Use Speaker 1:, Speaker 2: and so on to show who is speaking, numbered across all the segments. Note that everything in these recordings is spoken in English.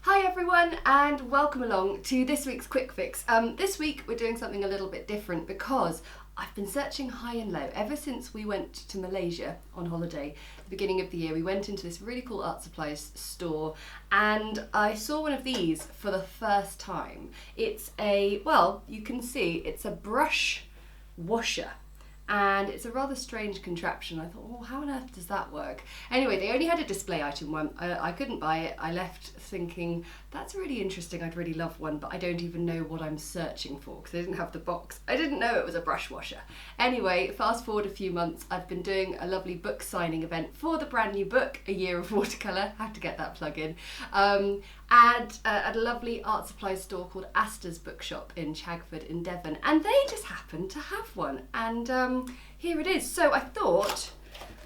Speaker 1: Hi everyone and welcome along to this week's Quick Fix. This week we're doing something a little bit different because I've been searching high and low ever since we went to Malaysia on holiday at the beginning of the year. We went into this really cool art supplies store and I saw one of these for the first time. It's you can see it's a brush washer. And it's a rather strange contraption. I thought, well, how on earth does that work? Anyway, they only had a display item one. I couldn't buy it. I left thinking, that's really interesting. I'd really love one, but I don't even know what I'm searching for because they didn't have the box. I didn't know it was a brush washer. Anyway, fast forward a few months, I've been doing a lovely book signing event for the brand new book, A Year of Watercolour. Have to get that plug in. At a lovely art supplies store called Astor's Bookshop in Chagford in Devon, and they just happened to have one, and here it is. So I thought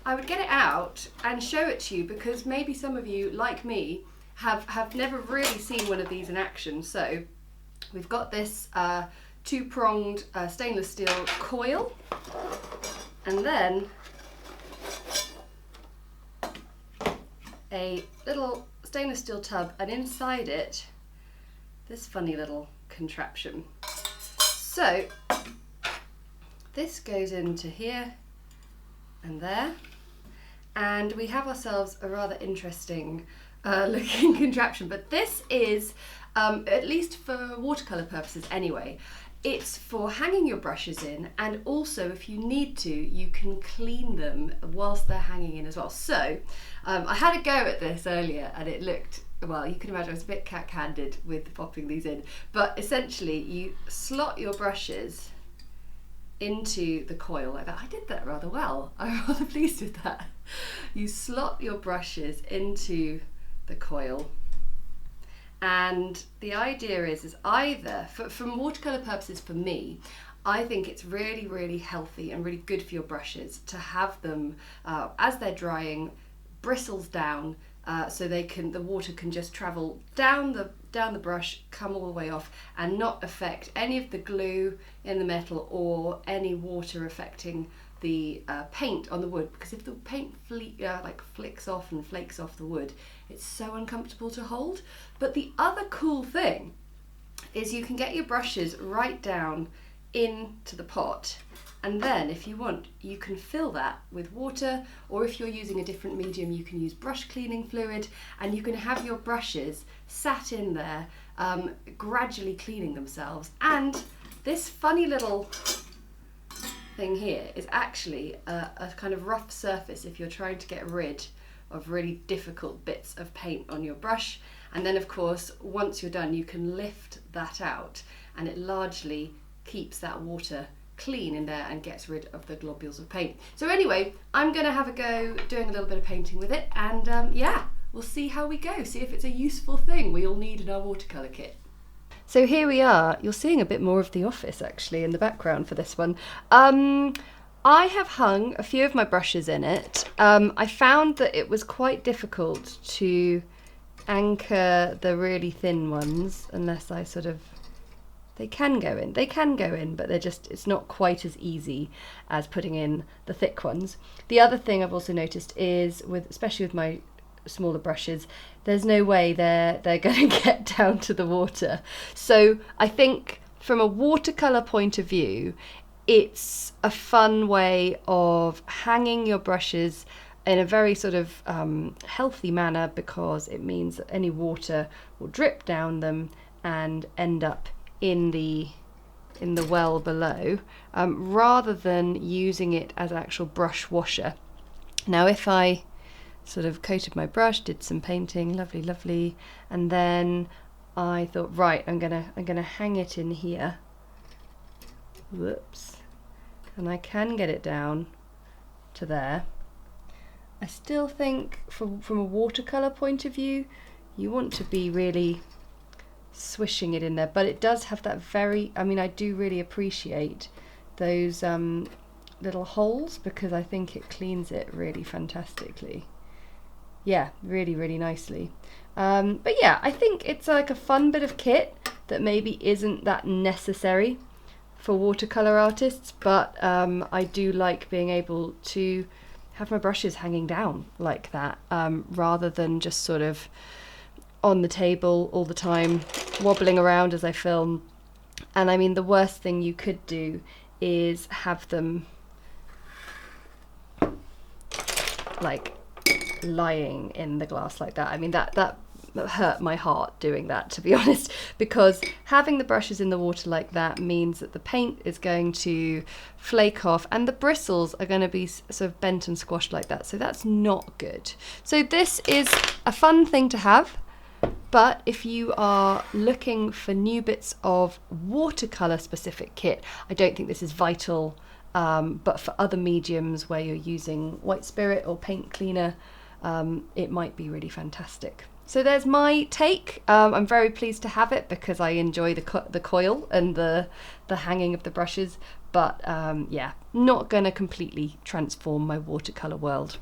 Speaker 1: I would get it out and show it to you because maybe some of you, like me, have never really seen one of these in action. So we've got this two-pronged stainless steel coil, and then a little stainless steel tub, and inside it this funny little contraption. So this goes into here and there, and we have ourselves a rather interesting looking contraption, but this is at least for watercolour purposes anyway, it's for hanging your brushes in, and also if you need to you can clean them whilst they're hanging in as well. So I had a go at this earlier and it looked, well, you can imagine I was a bit cat-handed with popping these in, but essentially you slot your brushes into the coil like that. I did that rather well. I'm rather pleased with that. You slot your brushes into the coil, and the idea is either, from watercolour purposes for me, I think it's really, really healthy and really good for your brushes to have them, as they're drying, bristles down, so the water can just travel down the brush, come all the way off, and not affect any of the glue in the metal or any water affecting the paint on the wood, because if the paint flicks off and flakes off the wood, it's so uncomfortable to hold. But the other cool thing is you can get your brushes right down into the pot, and then if you want you can fill that with water, or if you're using a different medium you can use brush cleaning fluid, and you can have your brushes sat in there gradually cleaning themselves. And this funny little thing here is actually a kind of rough surface if you're trying to get rid of really difficult bits of paint on your brush. And then of course once you're done you can lift that out and it largely keeps that water clean in there and gets rid of the globules of paint. So anyway, I'm going to have a go doing a little bit of painting with it, and yeah, we'll see how we go, see if it's a useful thing we all need in our watercolour kit. So here we are. You're seeing a bit more of the office actually in the background for this one. I have hung a few of my brushes in it. I found that it was quite difficult to anchor the really thin ones unless I they can go in, but it's not quite as easy as putting in the thick ones. The other thing I've also noticed is, especially with my smaller brushes, there's no way they're going to get down to the water. So I think from a watercolour point of view, it's a fun way of hanging your brushes in a very healthy manner, because it means that any water will drip down them and end up in the well below, rather than using it as an actual brush washer. Now if I coated my brush, did some painting, lovely, and then I thought, right, I'm gonna hang it in here. Whoops. And I can get it down to there. I still think from a watercolour point of view, you want to be really swishing it in there, but it does have that I do really appreciate those little holes, because I think it cleans it really fantastically. Yeah, really, really nicely. But yeah, I think it's like a fun bit of kit that maybe isn't that necessary for watercolour artists, but I do like being able to have my brushes hanging down like that, rather than just on the table all the time, wobbling around as I film. And I mean, the worst thing you could do is have them like lying in the glass like that. I mean, that hurt my heart doing that, to be honest, because having the brushes in the water like that means that the paint is going to flake off and the bristles are going to be sort of bent and squashed like that. So that's not good. So this is a fun thing to have. But if you are looking for new bits of watercolour specific kit, I don't think this is vital. But for other mediums where you're using white spirit or paint cleaner, it might be really fantastic. So there's my take. I'm very pleased to have it because I enjoy the coil and the hanging of the brushes. But yeah, not going to completely transform my watercolour world.